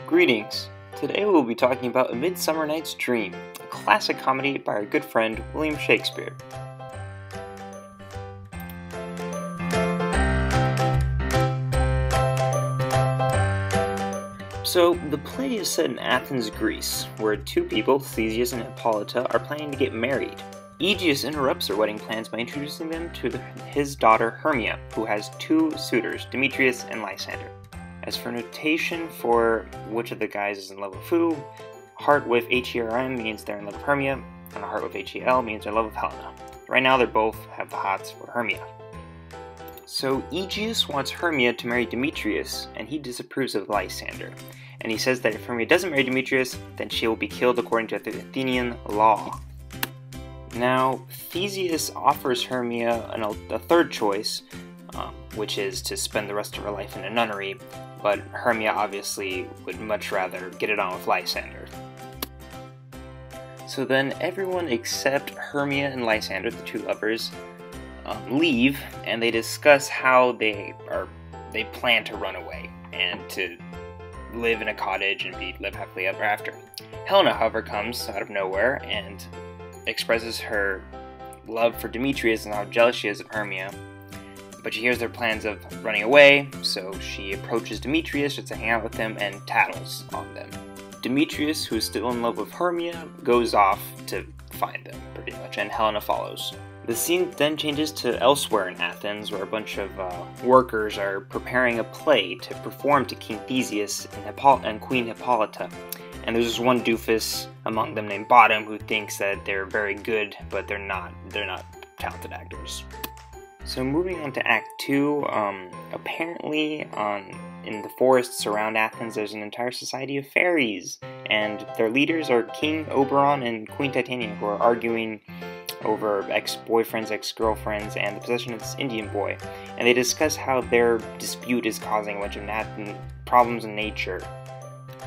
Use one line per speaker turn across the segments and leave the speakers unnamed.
Greetings! Today we will be talking about A Midsummer Night's Dream, a classic comedy by our good friend William Shakespeare. So, the play is set in Athens, Greece, where two people, Theseus and Hippolyta, are planning to get married. Aegeus interrupts their wedding plans by introducing them to his daughter Hermia, who has two suitors, Demetrius and Lysander. As for notation for which of the guys is in love with who, heart with H-E-R-M means they're in love with Hermia, and a heart with H-E-L means they're in love with Helena. Right now they both have the hots for Hermia. So Aegeus wants Hermia to marry Demetrius, and he disapproves of Lysander. And he says that if Hermia doesn't marry Demetrius, then she will be killed according to the Athenian law. Now, Theseus offers Hermia a third choice, which is to spend the rest of her life in a nunnery, but Hermia obviously would much rather get it on with Lysander. So then everyone except Hermia and Lysander, the two lovers, leave, and they discuss how they plan to run away and to live in a cottage and live happily ever after. Helena, however, comes out of nowhere and expresses her love for Demetrius and how jealous she is of Hermia. But she hears their plans of running away, so she approaches Demetrius just to hang out with him and tattles on them. Demetrius, who is still in love with Hermia, goes off to find them, pretty much, and Helena follows. The scene then changes to elsewhere in Athens, where a bunch of workers are preparing a play to perform to King Theseus and Queen Hippolyta. And there's this one doofus among them named Bottom who thinks that they're very good, but they're not talented actors. So moving on to Act 2, apparently in the forests around Athens there's an entire society of fairies, and their leaders are King Oberon and Queen Titania, who are arguing over ex-boyfriends, ex-girlfriends, and the possession of this Indian boy. And they discuss how their dispute is causing a bunch of problems in nature.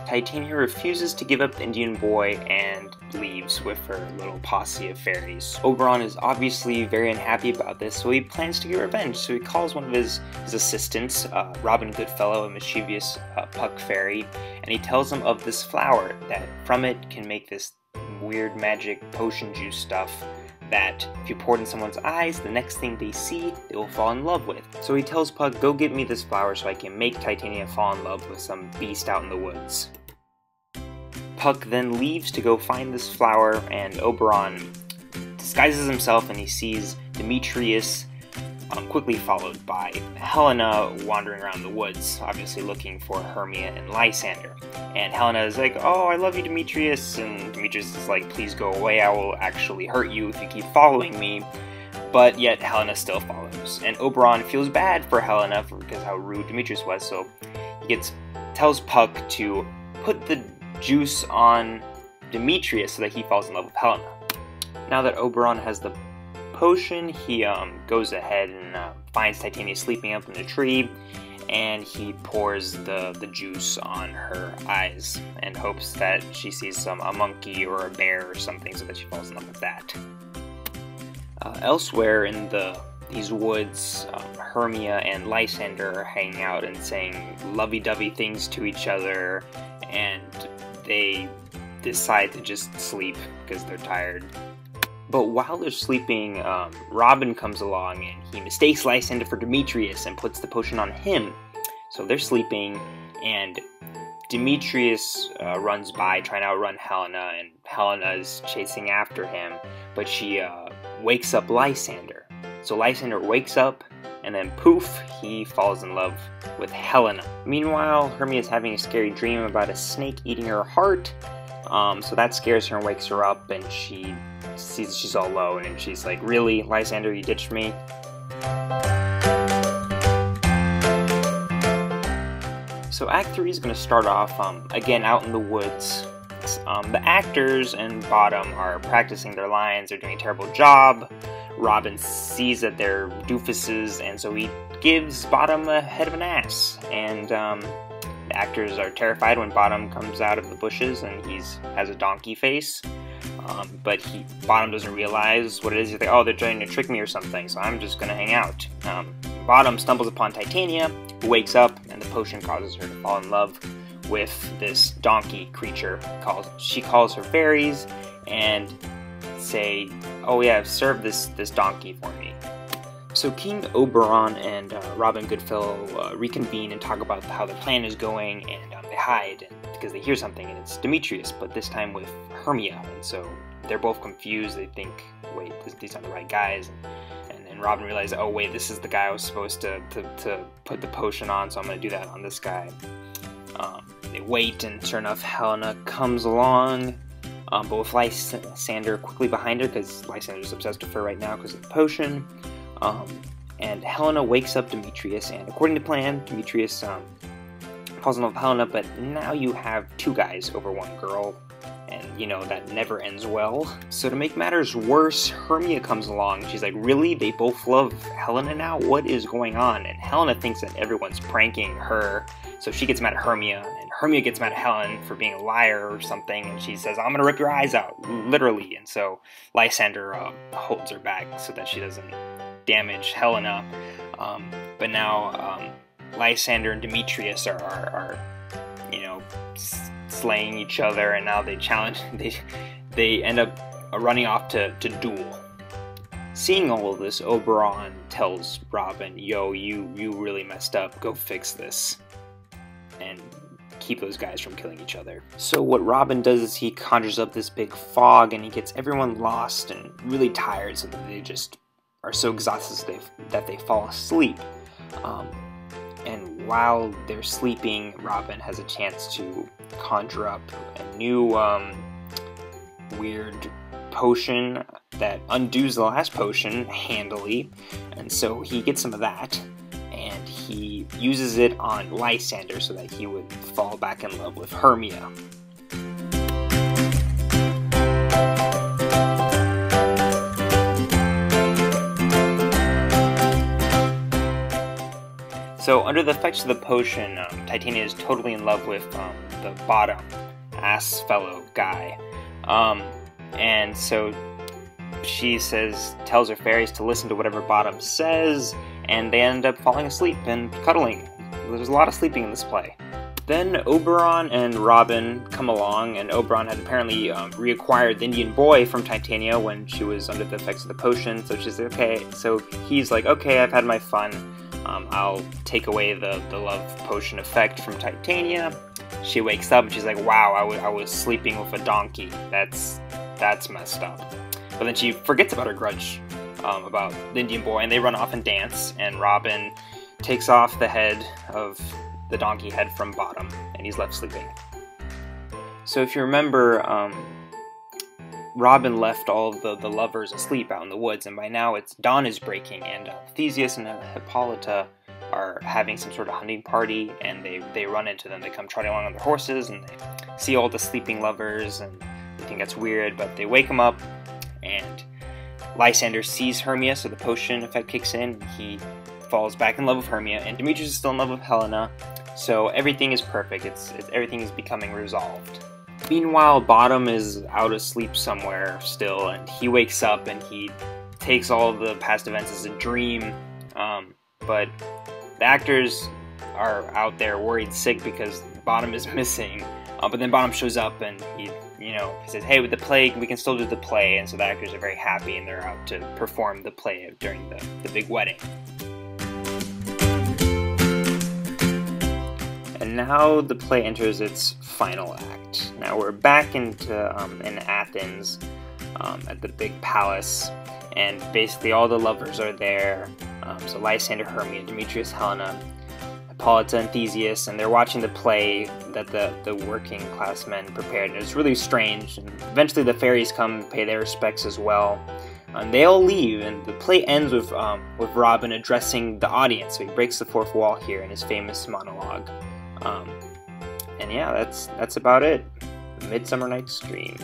Titania refuses to give up the Indian boy and leaves with her little posse of fairies. Oberon is obviously very unhappy about this, so he plans to get revenge. So he calls one of his assistants, Robin Goodfellow, a mischievous Puck fairy, and he tells him of this flower, that from it can make this weird magic potion juice stuff that if you pour it in someone's eyes, the next thing they see, they will fall in love with. So he tells Puck, go get me this flower so I can make Titania fall in love with some beast out in the woods. Puck then leaves to go find this flower, and Oberon disguises himself and he sees Demetrius, quickly followed by Helena wandering around the woods, obviously looking for Hermia and Lysander. And Helena is like, oh, I love you, Demetrius, and Demetrius is like, please go away, I will actually hurt you if you keep following me. But yet Helena still follows, and Oberon feels bad for Helena because how rude Demetrius was, so he tells Puck to put the juice on Demetrius so that he falls in love with Helena. Now that Oberon has the potion, he goes ahead and finds Titania sleeping up in a tree, and he pours the juice on her eyes and hopes that she sees a monkey or a bear or something so that she falls in love with that. Elsewhere in these woods, Hermia and Lysander are hanging out and saying lovey-dovey things to each other, and they decide to just sleep because they're tired. But while they're sleeping, Robin comes along and he mistakes Lysander for Demetrius and puts the potion on him. So they're sleeping, and Demetrius runs by trying to outrun Helena, and Helena is chasing after him, but she wakes up Lysander. So Lysander wakes up, and then poof, he falls in love with Helena. Meanwhile, Hermia is having a scary dream about a snake eating her heart, so that scares her and wakes her up, and she sees that she's all alone, and she's like, really, Lysander, you ditched me? So Act 3 is going to start off, again, out in the woods. The actors and Bottom are practicing their lines, they're doing a terrible job. Robin sees that they're doofuses, and so he gives Bottom a head of an ass. And the actors are terrified when Bottom comes out of the bushes and he has a donkey face. But Bottom doesn't realize what it is. He's like, oh, they're trying to trick me or something, so I'm just gonna hang out. Bottom stumbles upon Titania, who wakes up, and the potion causes her to fall in love with this donkey creature. She calls her fairies and say, "Oh yeah, serve this donkey for me." So King Oberon and Robin Goodfellow reconvene and talk about how the plan is going, and they hide because they hear something, and it's Demetrius, but this time with Hermia, and so they're both confused. They think, wait, these aren't the right guys, and Robin realizes, oh wait, this is the guy I was supposed to put the potion on, so I'm going to do that on this guy. They wait, and sure enough, Helena comes along, but with Lysander quickly behind her, because Lysander's obsessed with her right now because of the potion. And Helena wakes up Demetrius, and according to plan, Demetrius falls in love with Helena, but now you have two guys over one girl, and you know that never ends well. So to make matters worse, Hermia comes along. She's like, really? They both love Helena now? What is going on? And Helena thinks that everyone's pranking her, so she gets mad at Hermia, and Hermia gets mad at Helen for being a liar or something, and she says, I'm gonna rip your eyes out, literally. And so Lysander holds her back so that she doesn't damage Helena, but now Lysander and Demetrius are you know, slaying each other, and now they end up running off to duel. Seeing all of this, Oberon tells Robin, yo, you really messed up, go fix this and keep those guys from killing each other. So what Robin does is he conjures up this big fog, and he gets everyone lost and really tired, so that they just are so exhausted that they fall asleep. And while they're sleeping, Robin has a chance to conjure up a new weird potion that undoes the last potion handily, and so he gets some of that, and he uses it on Lysander so that he would fall back in love with Hermia. So, under the effects of the potion, Titania is totally in love with the bottom ass fellow guy. And so she tells her fairies to listen to whatever Bottom says, and they end up falling asleep and cuddling. There's a lot of sleeping in this play. Then Oberon and Robin come along, and Oberon had apparently reacquired the Indian boy from Titania when she was under the effects of the potion, so she's like, okay. So he's like, okay, I've had my fun. I'll take away the love potion effect from Titania. She wakes up and she's like, wow, I was sleeping with a donkey. That's messed up. But then she forgets about her grudge about the Indian boy, and they run off and dance, and Robin takes off the head of the donkey head from Bottom, and he's left sleeping. So if you remember, Robin left all of the lovers asleep out in the woods, and by now dawn is breaking, and Theseus and Hippolyta are having some sort of hunting party, and they run into them. They come trotting along on their horses, and they see all the sleeping lovers, and they think that's weird, but they wake them up, and Lysander sees Hermia, so the potion effect kicks in, and he falls back in love with Hermia, and Demetrius is still in love with Helena, so everything is perfect. Everything is becoming resolved. Meanwhile, Bottom is out asleep somewhere still, and he wakes up and he takes all of the past events as a dream, but the actors are out there worried sick because Bottom is missing, but then Bottom shows up and he says, hey, with the play, we can still do the play, and so the actors are very happy, and they're out to perform the play during the big wedding. And now the play enters its final act. Now we're back in Athens, at the big palace, and basically all the lovers are there. So Lysander, Hermia, Demetrius, Helena, Hippolyta, and Theseus, and they're watching the play that the working class men prepared. And it's really strange, and eventually the fairies come pay their respects as well. And they all leave, and the play ends with Robin addressing the audience. So he breaks the fourth wall here in his famous monologue. And yeah, that's about it. Midsummer Night's Dream.